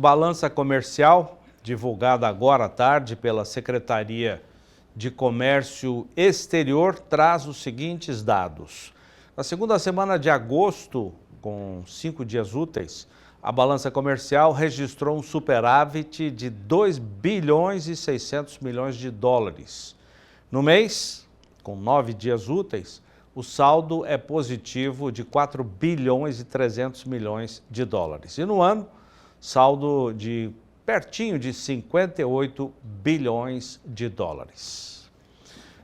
balança comercial, divulgada agora à tarde pela Secretaria de Comércio Exterior, traz os seguintes dados. Na segunda semana de agosto, com 5 dias úteis, a balança comercial registrou um superávit de 2 bilhões e 600 milhões de dólares. No mês, com 9 dias úteis, o saldo é positivo de 4 bilhões e 300 milhões de dólares. E no ano, saldo de pertinho de 58 bilhões de dólares.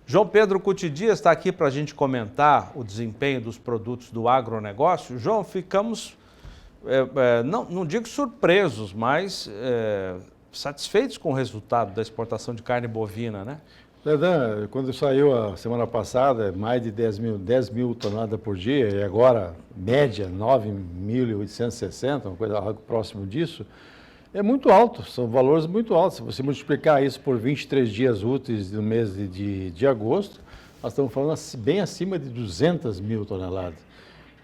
João Pedro Cuti Dias está aqui para a gente comentar o desempenho dos produtos do agronegócio. João, ficamos, não digo surpresos, mas satisfeitos com o resultado da exportação de carne bovina, né? Ledan, quando saiu a semana passada, mais de 10 mil toneladas por dia, e agora, média, 9.860, uma coisa algo próximo disso, é muito alto, são valores muito altos. Se você multiplicar isso por 23 dias úteis do mês de agosto, nós estamos falando bem acima de 200 mil toneladas.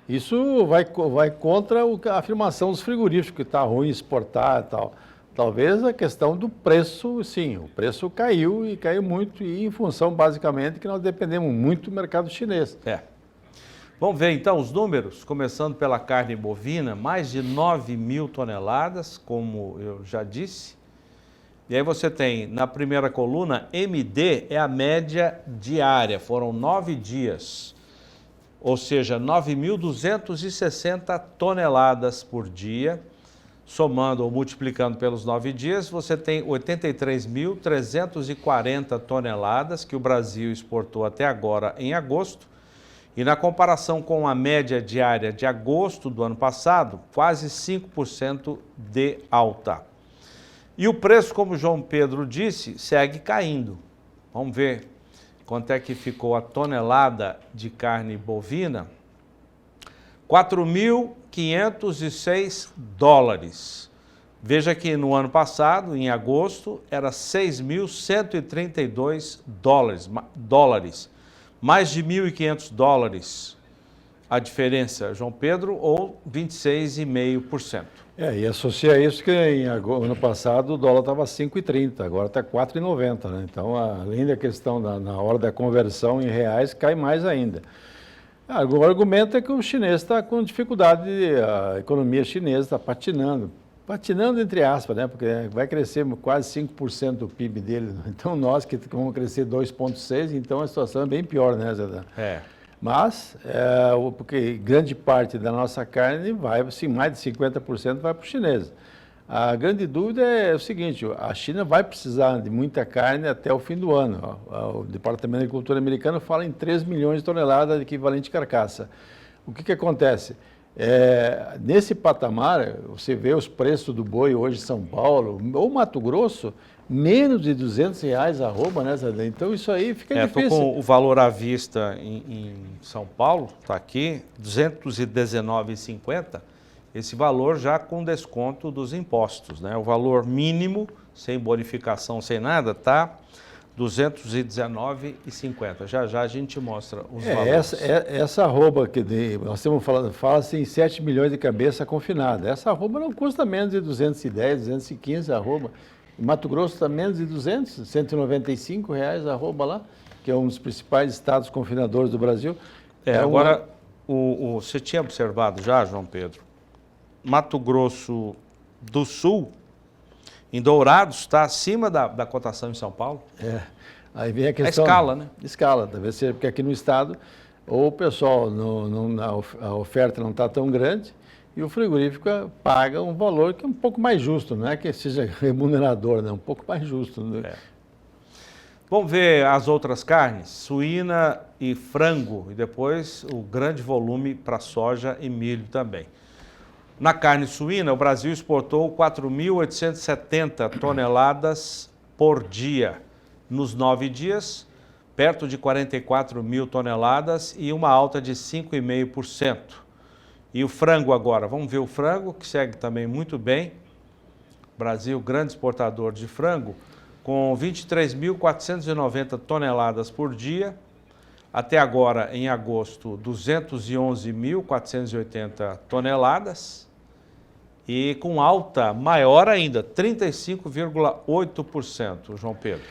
Isso vai contra a afirmação dos frigoríficos, que está ruim exportar e tal. Talvez a questão do preço, sim, o preço caiu e caiu muito, e em função, basicamente, que nós dependemos muito do mercado chinês. Vamos ver então os números, começando pela carne bovina, mais de 9 mil toneladas, como eu já disse. E aí você tem, na primeira coluna, MD é a média diária, foram 9 dias, ou seja, 9.260 toneladas por dia. Somando ou multiplicando pelos 9 dias, você tem 83.340 toneladas que o Brasil exportou até agora em agosto. E na comparação com a média diária de agosto do ano passado, quase 5% de alta. E o preço, como o João Pedro disse, segue caindo. Vamos ver quanto é que ficou a tonelada de carne bovina. 4.506 dólares. Veja que no ano passado, em agosto, era 6.132 dólares. Mais de 1.500 dólares a diferença, João Pedro, ou 26,5%. E associa isso que ano passado o dólar estava 5,30, agora está 4,90, né? Então, além da questão na hora da conversão em reais, cai mais ainda. O argumento é que o chinês está com dificuldade, a economia chinesa está patinando entre aspas, né? Porque vai crescer quase 5% do PIB dele. Então nós que vamos crescer 2,6%, então a situação é bem pior, né, Zé? Mas, porque grande parte da nossa carne vai, assim, mais de 50% vai para o chinês. A grande dúvida é o seguinte, a China vai precisar de muita carne até o fim do ano. O Departamento de Agricultura americano fala em 3 milhões de toneladas de equivalente carcaça. O que que acontece? Nesse patamar, você vê os preços do boi hoje em São Paulo, ou Mato Grosso, menos de R$200 a arroba, né, Zé? Então isso aí fica difícil. Estou com o valor à vista em São Paulo, está aqui, R$219,50. Esse valor já com desconto dos impostos, né? O valor mínimo, sem bonificação, sem nada, está R$219,50. Já já a gente mostra os valores. Essa arroba que nós estamos falando, fala-se em 7 milhões de cabeça confinada. Essa arroba não custa menos de 210, 215 a arroba. Em Mato Grosso está menos de 200, R$195 a arroba lá, que é um dos principais estados confinadores do Brasil. Agora, você tinha observado já, João Pedro? Mato Grosso do Sul, em Dourados, está acima da cotação em São Paulo. Aí vem a questão... escala, né? Escala, talvez seja porque aqui no estado, ou o pessoal, a oferta não está tão grande, e o frigorífico paga um valor que é um pouco mais justo, não é que seja remunerador, né? Um pouco mais justo. Né? Vamos ver as outras carnes, suína e frango, e depois o grande volume para soja e milho também. Na carne suína, o Brasil exportou 4.870 toneladas por dia. Nos 9 dias, perto de 44 mil toneladas e uma alta de 5,5%. E o frango agora, vamos ver o frango, que segue também muito bem. Brasil, grande exportador de frango, com 23.490 toneladas por dia. Até agora, em agosto, 211.480 toneladas. e com alta maior ainda, 35,8%, João Pedro.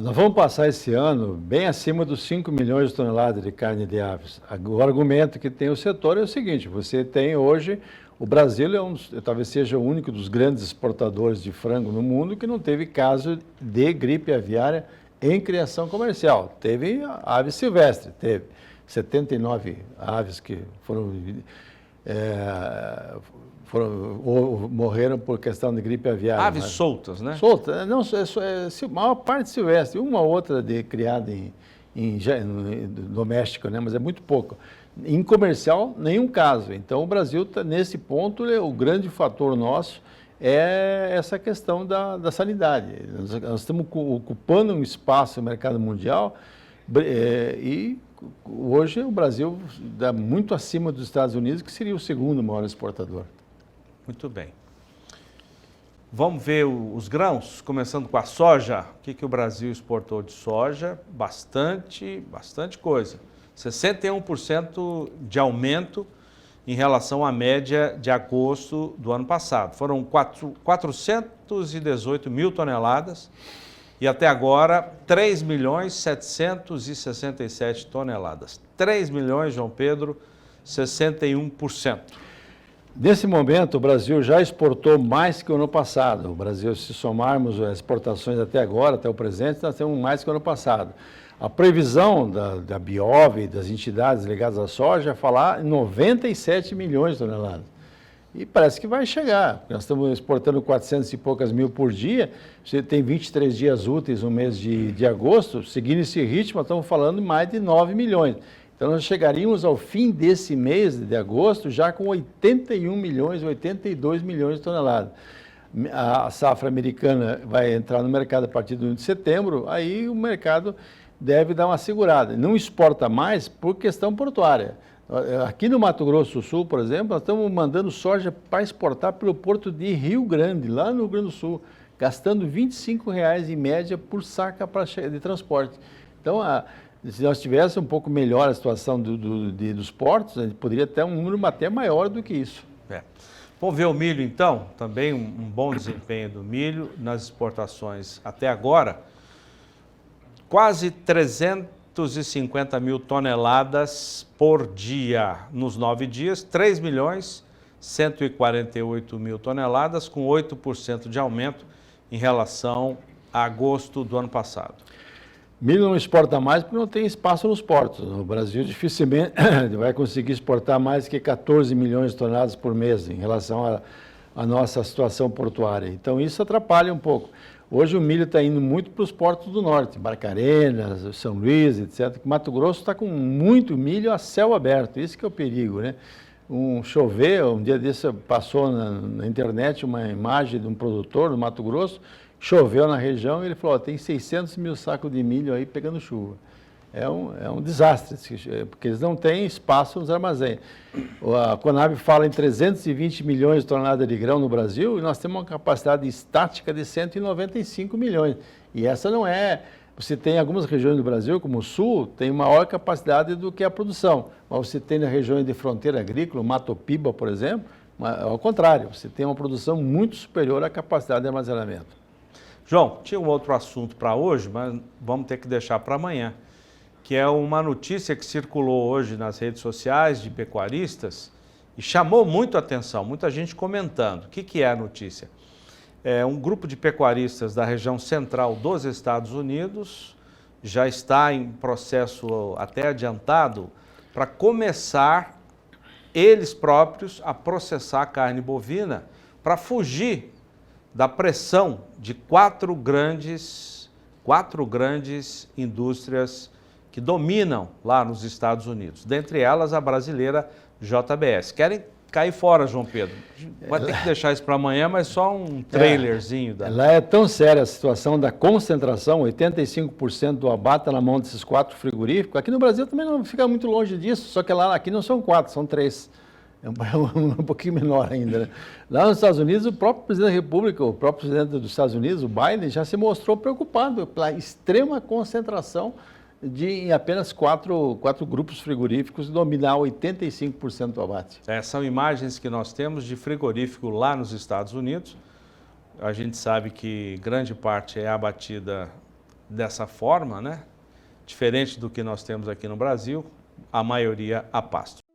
Nós vamos passar esse ano bem acima dos 5 milhões de toneladas de carne de aves. O argumento que tem o setor é o seguinte, você tem hoje, o Brasil talvez seja o único dos grandes exportadores de frango no mundo que não teve caso de gripe aviária em criação comercial. Teve ave silvestre, teve 79 aves que morreram por questão de gripe aviária. Aves soltas, né? Soltas, não, a maior parte silvestre, uma ou outra criada em doméstico, né? Mas é muito pouco. Em comercial, nenhum caso. Então, o Brasil está nesse ponto, o grande fator nosso é essa questão da sanidade. Nós estamos ocupando um espaço no mercado mundial e hoje o Brasil está muito acima dos Estados Unidos, que seria o segundo maior exportador. Muito bem. Vamos ver os grãos, começando com a soja. O que o Brasil exportou de soja? Bastante coisa. 61% de aumento em relação à média de agosto do ano passado. Foram 418 mil toneladas e até agora 3.767 toneladas. 3 milhões, João Pedro, 61%. Nesse momento, o Brasil já exportou mais que o ano passado. O Brasil, se somarmos as exportações até agora, até o presente, nós temos mais que o ano passado. A previsão da Biov e das entidades ligadas à soja é falar em 97 milhões de toneladas. E parece que vai chegar. Nós estamos exportando 400 e poucas mil por dia. Você tem 23 dias úteis no mês de agosto. Seguindo esse ritmo, nós estamos falando de mais de 9 milhões. Então, nós chegaríamos ao fim desse mês de agosto já com 81 milhões, 82 milhões de toneladas. A safra americana vai entrar no mercado a partir do 1 de setembro, aí o mercado deve dar uma segurada. Não exporta mais por questão portuária. Aqui no Mato Grosso do Sul, por exemplo, nós estamos mandando soja para exportar pelo porto de Rio Grande, lá no Rio Grande do Sul, gastando R$ 25,00 em média por saca de transporte. Então, se nós tivéssemos um pouco melhor a situação dos portos, a gente poderia ter um número até maior do que isso. Vamos ver o milho então, também um bom desempenho do milho nas exportações até agora. Quase 350 mil toneladas por dia nos 9 dias, 3 milhões 148 mil toneladas, com 8% de aumento em relação a agosto do ano passado. Milho não exporta mais porque não tem espaço nos portos. O Brasil dificilmente vai conseguir exportar mais que 14 milhões de toneladas por mês em relação à nossa situação portuária. Então isso atrapalha um pouco. Hoje o milho está indo muito para os portos do norte, Barcarenas, São Luís, etc. Mato Grosso está com muito milho a céu aberto, isso que é o perigo, né? Um dia desse passou na internet uma imagem de um produtor do Mato Grosso, choveu na região e ele falou, tem 600 mil sacos de milho aí pegando chuva. É um desastre, porque eles não têm espaço nos armazéns. A Conab fala em 320 milhões de toneladas de grão no Brasil e nós temos uma capacidade estática de 195 milhões. E essa não é... Você tem algumas regiões do Brasil, como o Sul, tem maior capacidade do que a produção. Mas você tem nas regiões de fronteira agrícola, Mato Piba, por exemplo, ao contrário, você tem uma produção muito superior à capacidade de armazenamento. João, tinha um outro assunto para hoje, mas vamos ter que deixar para amanhã, que é uma notícia que circulou hoje nas redes sociais de pecuaristas e chamou muito a atenção, muita gente comentando. O que é a notícia? É um grupo de pecuaristas da região central dos Estados Unidos já está em processo até adiantado para começar eles próprios a processar carne bovina para fugir da pressão de quatro grandes indústrias que dominam lá nos Estados Unidos, dentre elas a brasileira JBS. Querem cair fora, João Pedro. Vai ter que deixar isso para amanhã, mas só um trailerzinho. Lá é tão séria a situação da concentração, 85% do abate está na mão desses 4 frigoríficos. Aqui no Brasil também não fica muito longe disso, só que aqui não são 4, são 3. É um pouquinho menor ainda, né? Lá nos Estados Unidos, o próprio presidente da República, o próprio presidente dos Estados Unidos, o Biden, já se mostrou preocupado pela extrema concentração em apenas quatro grupos frigoríficos dominar 85% do abate. São imagens que nós temos de frigorífico lá nos Estados Unidos. A gente sabe que grande parte é abatida dessa forma, né? Diferente do que nós temos aqui no Brasil, a maioria a pasto.